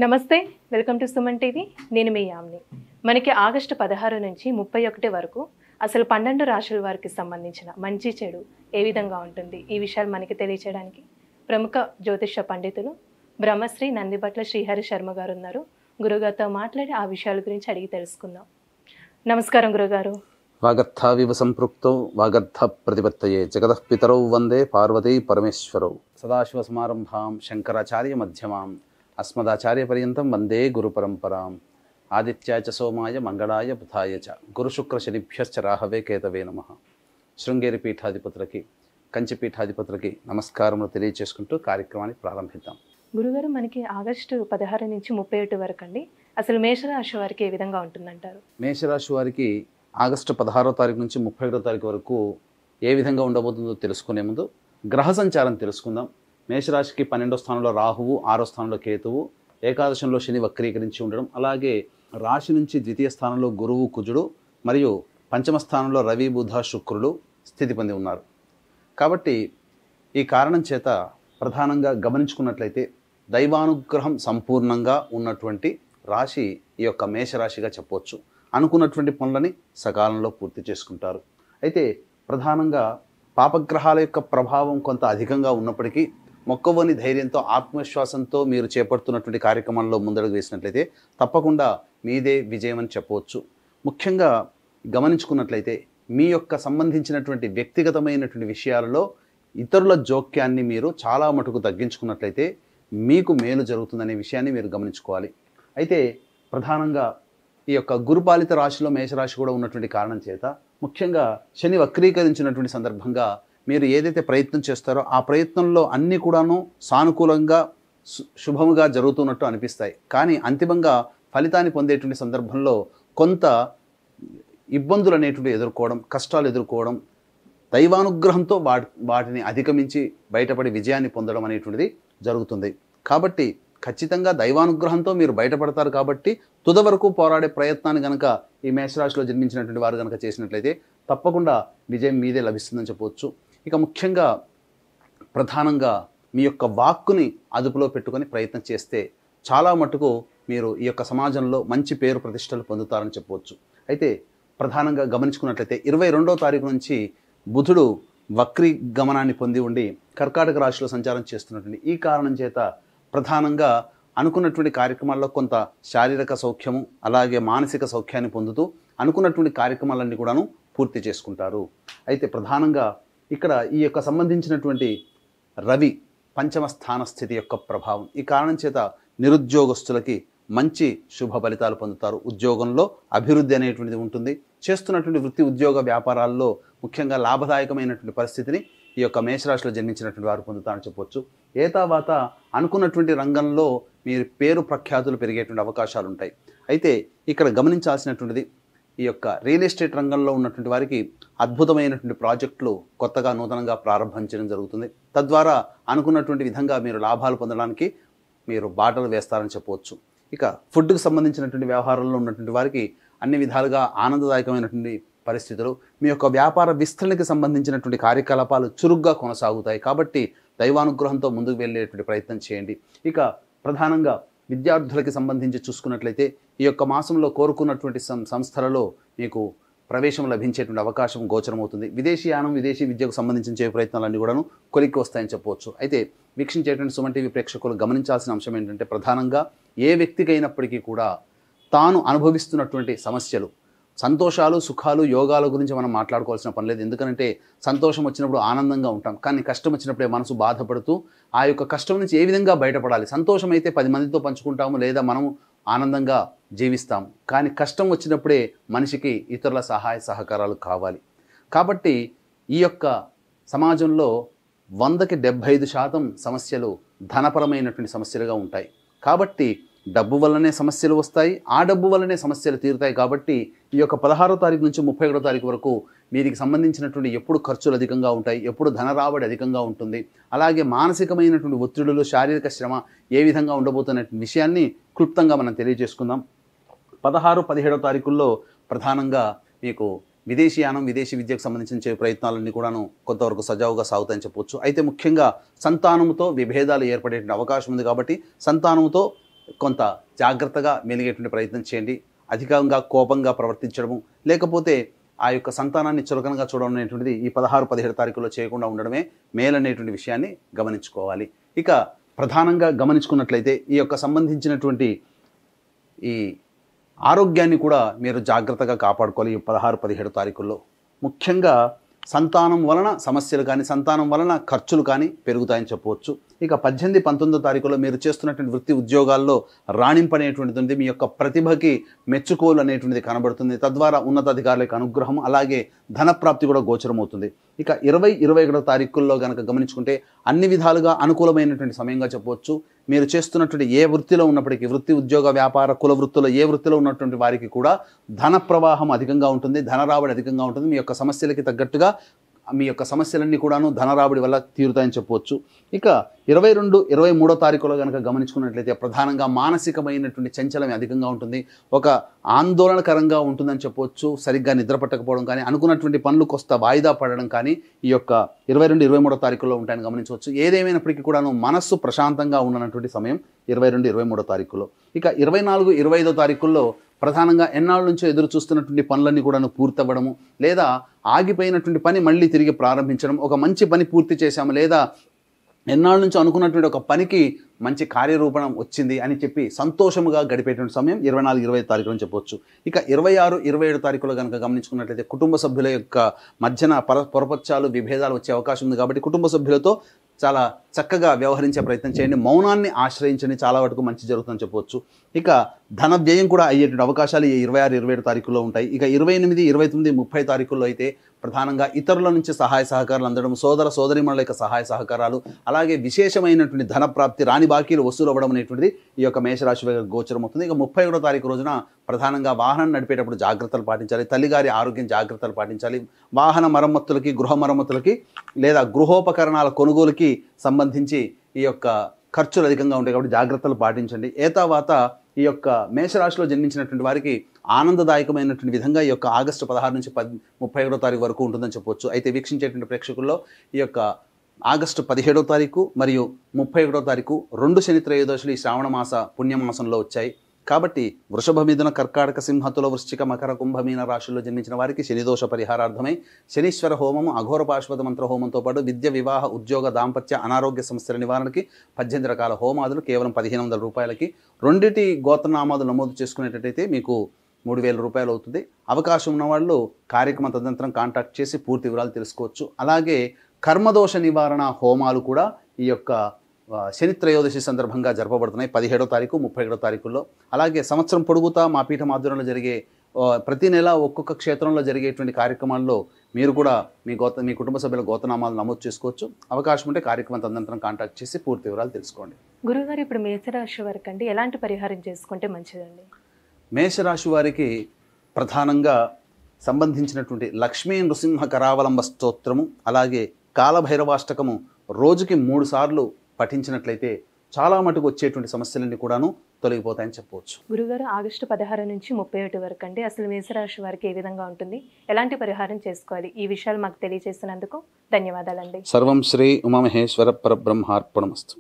నమస్తే, welcome to Suman TV. నేను మీ యామ్ని. మనకి ఆగస్టు 16 నుంచి 31 వరకు అసలు 12 రాశుల వారికి సంబంధించిన మంచి చెడు ఏ విధంగా ఉంటుంది, ఈ విషయాలు మనకి తెలియచేయడానికి ప్రముఖ జ్యోతిష పండితులు బ్రహ్మశ్రీ నందిబట్ల శ్రీహరి శర్మ గారు ఉన్నారు. గురుగారితో మాట్లాడి ఆ విషయాల గురించి అడిగి తెలుసుకుందాం. నమస్కారం గురుగారు. వాగర్థావివ సంపృక్తౌ వాగర్థ ప్రతిపత్తయే జగతః పితరౌ వందే పార్వతీ పరమేశ్వరౌ సదాశివ సమారంభాం శంకరాచార్య మధ్యమాం అస్మదాచార్య పర్యంతం వందే గురు పరంపరాం. ఆదిత్యాయ చ సోమాయ మంగళాయ బుధాయ చ గురుశుక్ర శనిభ్యశ్చ రాహవే కేతవే నమః. శృంగేరి పీఠాధిపతులకి, కంచి పీఠాధిపతులకి నమస్కారములు తెలియచేసుకుంటూ కార్యక్రమాన్ని ప్రారంభిద్దాం. గురుగారు, మనకి ఆగస్టు 16 నుంచి 31 వరకు అండి అసలు మేషరాశి వారికి ఏ విధంగా ఉంటుందంటారు? మేషరాశి వారికి ఆగస్టు 16వ తారీఖు నుంచి 31వ తారీఖు వరకు ఏ విధంగా ఉండబోతుందో తెలుసుకునే ముందు గ్రహ సంచారం తెలుసుకుందాం. మేషరాశికి 12వ స్థానంలో రాహువు, 6వ స్థానంలో కేతువు, ఏకాదశంలో శని వక్రీకరించి ఉండడం, అలాగే రాశి నుంచి ద్వితీయ స్థానంలో గురువు కుజుడు మరియు పంచమ స్థానంలో రవి బుధ శుక్రులు స్థితి పొంది ఉన్నారు. కాబట్టి ఈ కారణం చేత ప్రధానంగా గమనించుకున్నట్లయితే దైవానుగ్రహం సంపూర్ణంగా ఉన్నటువంటి రాశి ఈ యొక్క మేషరాశిగా చెప్పవచ్చు. అనుకున్నటువంటి పనులని సకాలంలో పూర్తి చేసుకుంటారు. అయితే ప్రధానంగా పాపగ్రహాల యొక్క ప్రభావం కొంత అధికంగా ఉన్నప్పటికీ మొక్కవోని ధైర్యంతో, ఆత్మవిశ్వాసంతో మీరు చేపడుతున్నటువంటి కార్యక్రమాల్లో ముందడుగు వేసినట్లయితే తప్పకుండా మీదే విజయం అని చెప్పవచ్చు. ముఖ్యంగా గమనించుకున్నట్లయితే మీ యొక్క సంబంధించినటువంటి వ్యక్తిగతమైనటువంటి విషయాలలో ఇతరుల జోక్యాన్ని మీరు చాలా మటుకు తగ్గించుకున్నట్లయితే మీకు మేలు జరుగుతుందనే విషయాన్ని మీరు గమనించుకోవాలి. అయితే ప్రధానంగా ఈ యొక్క గురుపాలిత రాశిలో మేషరాశి కూడా ఉన్నటువంటి కారణం చేత ముఖ్యంగా శని వక్రీకరించినటువంటి సందర్భంగా మీరు ఏదైతే ప్రయత్నం చేస్తారో ఆ ప్రయత్నంలో అన్నీ కూడాను సానుకూలంగా శుభముగా జరుగుతున్నట్టు అనిపిస్తాయి. కానీ అంతిమంగా ఫలితాన్ని పొందేటువంటి సందర్భంలో కొంత ఇబ్బందులు అనేటువంటి ఎదుర్కోవడం, కష్టాలు ఎదుర్కోవడం, దైవానుగ్రహంతో వాటిని అధిగమించి బయటపడి విజయాన్ని పొందడం అనేటువంటిది జరుగుతుంది. కాబట్టి ఖచ్చితంగా దైవానుగ్రహంతో మీరు బయటపడతారు. కాబట్టి తుద వరకు పోరాడే ప్రయత్నాన్ని కనుక ఈ మేషరాశిలో జన్మించినటువంటి వారు కనుక చేసినట్లయితే తప్పకుండా విజయం మీదే లభిస్తుందని చెప్పవచ్చు. ఇక ముఖ్యంగా ప్రధానంగా మీ యొక్క వాక్కుని అదుపులో పెట్టుకొని ప్రయత్నం చేస్తే చాలా మటుకు మీరు ఈ యొక్క సమాజంలో మంచి పేరు ప్రతిష్టలు పొందుతారని చెప్పవచ్చు. అయితే ప్రధానంగా గమనించుకున్నట్లయితే 22వ తారీఖు నుంచి బుధుడు వక్రీ గమనాన్ని పొంది ఉండి కర్కాటక రాశిలో సంచారం చేస్తున్నటువంటి ఈ కారణం చేత ప్రధానంగా అనుకున్నటువంటి కార్యక్రమాల్లో కొంత శారీరక సౌఖ్యము, అలాగే మానసిక సౌఖ్యాన్ని పొందుతూ అనుకున్నటువంటి కార్యక్రమాలన్నీ కూడాను పూర్తి చేసుకుంటారు. అయితే ప్రధానంగా ఇక్కడ ఈ యొక్క సంబంధించినటువంటి రవి పంచమ స్థాన స్థితి యొక్క ప్రభావం ఈ కారణం చేత నిరుద్యోగస్తులకి మంచి శుభ ఫలితాలు పొందుతారు. ఉద్యోగంలో అభివృద్ధి అనేటువంటిది ఉంటుంది. చేస్తున్నటువంటి వృత్తి ఉద్యోగ వ్యాపారాల్లో ముఖ్యంగా లాభదాయకమైనటువంటి పరిస్థితిని ఈ యొక్క మేషరాశిలో జన్మించినటువంటి వారు పొందుతారని చెప్పవచ్చు. ఏతావాత అనుకున్నటువంటి రంగంలో మీరు పేరు ప్రఖ్యాతులు పెరిగేటువంటి అవకాశాలు ఉంటాయి. అయితే ఇక్కడ గమనించాల్సినటువంటిది ఈ యొక్క రియల్ ఎస్టేట్ రంగంలో ఉన్నటువంటి వారికి అద్భుతమైనటువంటి ప్రాజెక్టులు కొత్తగా నూతనంగా ప్రారంభించడం జరుగుతుంది. తద్వారా అనుకున్నటువంటి విధంగా మీరు లాభాలు పొందడానికి మీరు బాటలు వేస్తారని చెప్పవచ్చు. ఇక ఫుడ్కి సంబంధించినటువంటి వ్యవహారంలో ఉన్నటువంటి వారికి అన్ని విధాలుగా ఆనందదాయకమైనటువంటి పరిస్థితులు, మీ యొక్క వ్యాపార విస్తరణకి సంబంధించినటువంటి కార్యకలాపాలు చురుగ్గా కొనసాగుతాయి. కాబట్టి దైవానుగ్రహంతో ముందుకు వెళ్ళేటువంటి ప్రయత్నం చేయండి. ఇక ప్రధానంగా విద్యార్థులకి సంబంధించి చూసుకున్నట్లయితే ఈ యొక్క మాసంలో కోరుకున్నటువంటి సంస్థలలో మీకు ప్రవేశం లభించేటువంటి అవకాశం గోచరమవుతుంది. విదేశీయానం, విదేశీ విద్యకు సంబంధించిన ప్రయత్నాలన్నీ కూడాను కొలిక్కి వస్తాయని చెప్పవచ్చు. అయితే వీక్షించేటువంటి సుమన్ టీవీ ప్రేక్షకులు గమనించాల్సిన అంశం ఏంటంటే ప్రధానంగా ఏ వ్యక్తికి అయినప్పటికీ కూడా తాను అనుభవిస్తున్నటువంటి సమస్యలు, సంతోషాలు, సుఖాలు, యోగాల గురించి మనం మాట్లాడుకోవాల్సిన పని లేదు. ఎందుకంటే సంతోషం వచ్చినప్పుడు ఆనందంగా ఉంటాం, కానీ కష్టం వచ్చినప్పుడే మనసు బాధపడుతూ ఆ యొక్క కష్టం నుంచి ఏ విధంగా బయటపడాలి. సంతోషం అయితే 10 మందితో పంచుకుంటాము, లేదా మనము ఆనందంగా జీవిస్తాము. కానీ కష్టం వచ్చినప్పుడే మనిషికి ఇతరుల సహాయ సహకారాలు కావాలి. కాబట్టి ఈ యొక్క సమాజంలో 100కి 75% సమస్యలు ధనపరమైనటువంటి సమస్యలుగా ఉంటాయి. కాబట్టి డబ్బు వల్లనే సమస్యలు వస్తాయి, ఆ డబ్బు వల్లనే సమస్యలు తీరుతాయి. కాబట్టి ఈ యొక్క 16వ తారీఖు నుంచి 31వ తారీఖు వరకు వీరికి సంబంధించినటువంటి ఎప్పుడు ఖర్చులు అధికంగా ఉంటాయి, ఎప్పుడు ధన రాబడి అధికంగా ఉంటుంది, అలాగే మానసికమైనటువంటి ఒత్తిడులు, శారీరక శ్రమ ఏ విధంగా ఉండబోతున్న విషయాన్ని క్లుప్తంగా మనం తెలియజేసుకుందాం. 16, 17వ తారీఖుల్లో ప్రధానంగా మీకు విదేశీయానం, విదేశీ విద్యకు సంబంధించిన ప్రయత్నాలన్నీ కూడాను కొంతవరకు సజావుగా సాగుతాయని చెప్పవచ్చు. అయితే ముఖ్యంగా సంతానముతో విభేదాలు ఏర్పడే అవకాశం ఉంది. కాబట్టి సంతానముతో కొంత జాగ్రత్తగా మెలిగేటువంటి ప్రయత్నం చేయండి. అధికంగా కోపంగా ప్రవర్తించడము, లేకపోతే ఆ యొక్క సంతానాన్ని చులకనగా చూడడం అనేటువంటిది ఈ 16, 17 తారీఖుల్లో చేయకుండా ఉండడమే మేలనేటువంటి విషయాన్ని గమనించుకోవాలి. ఇక ప్రధానంగా గమనించుకున్నట్లయితే ఈ యొక్క సంబంధించినటువంటి ఈ ఆరోగ్యాన్ని కూడా మీరు జాగ్రత్తగా కాపాడుకోవాలి. ఈ 16, 17 తారీఖుల్లో ముఖ్యంగా సంతానం వలన సమస్యలు కానీ, సంతానం వలన ఖర్చులు కానీ పెరుగుతాయని చెప్పవచ్చు. ఇక 18, 19 తారీఖులో మీరు చేస్తున్నటువంటి వృత్తి ఉద్యోగాల్లో రాణింపు అనేటువంటిది ఉంది. మీ యొక్క ప్రతిభకి మెచ్చుకోలు అనేటువంటిది కనబడుతుంది. తద్వారా ఉన్నతాధికారులకు అనుగ్రహం, అలాగే ధనప్రాప్తి కూడా గోచరమవుతుంది. ఇక 20, 21 తారీఖుల్లో కనుక గమనించుకుంటే అన్ని విధాలుగా అనుకూలమైనటువంటి సమయంగా చెప్పవచ్చు. మీరు చేస్తున్నటువంటి ఏ వృత్తిలో ఉన్నప్పటికీ, వృత్తి, ఉద్యోగ, వ్యాపార, కుల వృత్తుల్లో ఏ వృత్తిలో ఉన్నటువంటి వారికి కూడా ధన ప్రవాహం అధికంగా ఉంటుంది, ధన రాబడి అధికంగా ఉంటుంది. మీ యొక్క సమస్యలకి తగ్గట్టుగా మీ యొక్క సమస్యలన్నీ కూడాను ధనరాబడి వల్ల తీరుతాయని చెప్పవచ్చు. ఇక 22, 23 తారీఖులో కనుక గమనించుకున్నట్లయితే ప్రధానంగా మానసికమైనటువంటి చంచలం అధికంగా ఉంటుంది. ఒక ఆందోళనకరంగా ఉంటుందని చెప్పవచ్చు. సరిగ్గా నిద్ర పట్టకపోవడం కానీ, అనుకున్నటువంటి పనులు కొంత వాయిదా పడడం కానీ ఈ యొక్క 22, 23 తారీఖుల్లో ఉంటాయని గమనించవచ్చు. ఏదేమైనప్పటికీ కూడాను మనస్సు ప్రశాంతంగా ఉండనటువంటి సమయం 22, 23 తారీఖులో. ఇక 24, 25 తారీఖుల్లో ప్రధానంగా ఎన్నాళ్ళ నుంచో ఎదురు చూస్తున్నటువంటి పనులన్నీ కూడా పూర్తవ్వడము, లేదా ఆగిపోయినటువంటి పని మళ్ళీ తిరిగి ప్రారంభించడం, ఒక మంచి పని పూర్తి చేశాము, లేదా ఎన్నాళ్ళ నుంచో అనుకున్నటువంటి ఒక పనికి మంచి కార్యరూపణం వచ్చింది అని చెప్పి సంతోషముగా గడిపేటువంటి సమయం 24, 25 తారీఖులు అని చెప్పవచ్చు. ఇక 26, 27 తారీఖులో కనుక గమనించుకున్నట్లయితే కుటుంబ సభ్యుల యొక్క మధ్యన పొరపచ్చాలు, విభేదాలు వచ్చే అవకాశం ఉంది. కాబట్టి కుటుంబ సభ్యులతో చాలా చక్కగా వ్యవహరించే ప్రయత్నం చేయండి. మౌనాన్ని ఆశ్రయించండి, చాలా వరకు మంచి జరుగుతుందని చెప్పవచ్చు. ఇక ధన వ్యయం కూడా అయ్యేటువంటి అవకాశాలు ఈ 26, 27 తారీఖుల్లో ఉంటాయి. ఇక 28, 29, 30 తారీఖుల్లో అయితే ప్రధానంగా ఇతరుల నుంచి సహాయ సహకారాలు అందడం, సోదర సోదరీమణుల యొక్క సహాయ సహకారాలు, అలాగే విశేషమైనటువంటి ధన ప్రాప్తి, రాని బాకీలు వసూలు అవ్వడం అనేటువంటిది ఈ యొక్క మేషరాశి వారికి గోచరం అవుతుంది. ఇక 31 తారీఖు రోజున ప్రధానంగా వాహనం నడిపేటప్పుడు జాగ్రత్తలు పాటించాలి. తల్లిగారి ఆరోగ్యం జాగ్రత్తలు పాటించాలి. వాహన మరమ్మతులకి, గృహ మరమ్మతులకి, లేదా గృహోపకరణాల కొనుగోలుకి సంబంధించి ఈ యొక్క ఖర్చులు అధికంగా ఉంటాయి. కాబట్టి జాగ్రత్తలు పాటించండి. ఏతావాత ఈ యొక్క మేషరాశిలో జన్మించినటువంటి వారికి ఆనందదాయకమైనటువంటి విధంగా ఈ యొక్క ఆగస్టు 16 నుంచి 31 తారీఖు వరకు ఉంటుందని చెప్పవచ్చు. అయితే వీక్షించేటువంటి ప్రేక్షకుల్లో ఈ యొక్క ఆగస్టు 17 తారీఖు మరియు 31 తారీఖు 2 శని త్రయోదశులు ఈ శ్రావణ మాస పుణ్యమాసంలో వచ్చాయి. కాబట్టి వృషభ, మిథున, కర్కాటక, సింహ, తుల, వృశ్చిక, మకర, కుంభ, మీన రాశుల్లో జన్మించిన వారికి శనిదోష పరిహారార్థమై శనీశ్వర హోమము, అఘోర పాశ్వత మంత్ర హోమంతో పాటు విద్య, వివాహ, ఉద్యోగ, దాంపత్య, అనారోగ్య సమస్యల నివారణకి 18 రకాల హోమాదులు కేవలం 1500 రూపాయలకి, రెండిటి గోత్రనామాదులు నమోదు చేసుకునేటట్టయితే మీకు 3000 రూపాయలు అవుతుంది. అవకాశం ఉన్నవాళ్ళు కార్యక్రమ తదనంతరం కాంటాక్ట్ చేసి పూర్తి వివరాలు తెలుసుకోవచ్చు. అలాగే కర్మదోష నివారణ హోమాలు కూడా ఈ యొక్క శని త్రయోదశి సందర్భంగా జరపబడుతున్నాయి 17వ తారీఖు, 31వ తారీఖుల్లో. అలాగే సంవత్సరం పొడుగుతా మా పీఠం ఆధ్వర్యంలో జరిగే ప్రతి నెల ఒక్కొక్క క్షేత్రంలో జరిగేటువంటి కార్యక్రమాల్లో మీరు కూడా మీ కుటుంబ సభ్యుల గోత్రనామాలు నమోదు చేసుకోవచ్చు. అవకాశం ఉంటే కార్యక్రమం తదనంతరం కాంటాక్ట్ చేసి పూర్తి వివరాలు తెలుసుకోండి. గురుగారు, ఇప్పుడు మేషరాశి వారికి అండి ఎలాంటి పరిహారం చేసుకుంటే మంచిదండి? మేషరాశి వారికి ప్రధానంగా సంబంధించినటువంటి లక్ష్మీ నృసింహ కరావలంబ స్తోత్రము, అలాగే కాలభైరవాష్టకము రోజుకి 3 సార్లు పఠించినట్లయితే చాలా మటుకు వచ్చేటువంటి సమస్యలన్నీ కూడాను తొలగిపోతాయని చెప్పవచ్చు. గురుగారు, ఆగస్టు 16 నుంచి 31 వరకు అండి అసలు మేషరాశి వారికి ఏ విధంగా ఉంటుంది, ఎలాంటి పరిహారం చేసుకోవాలి, ఈ విషయాలు మాకు తెలియజేసినందుకు ధన్యవాదాలండి. సర్వం శ్రీ ఉమామహేశ్వర పరబ్రహ్మార్పణమస్తు.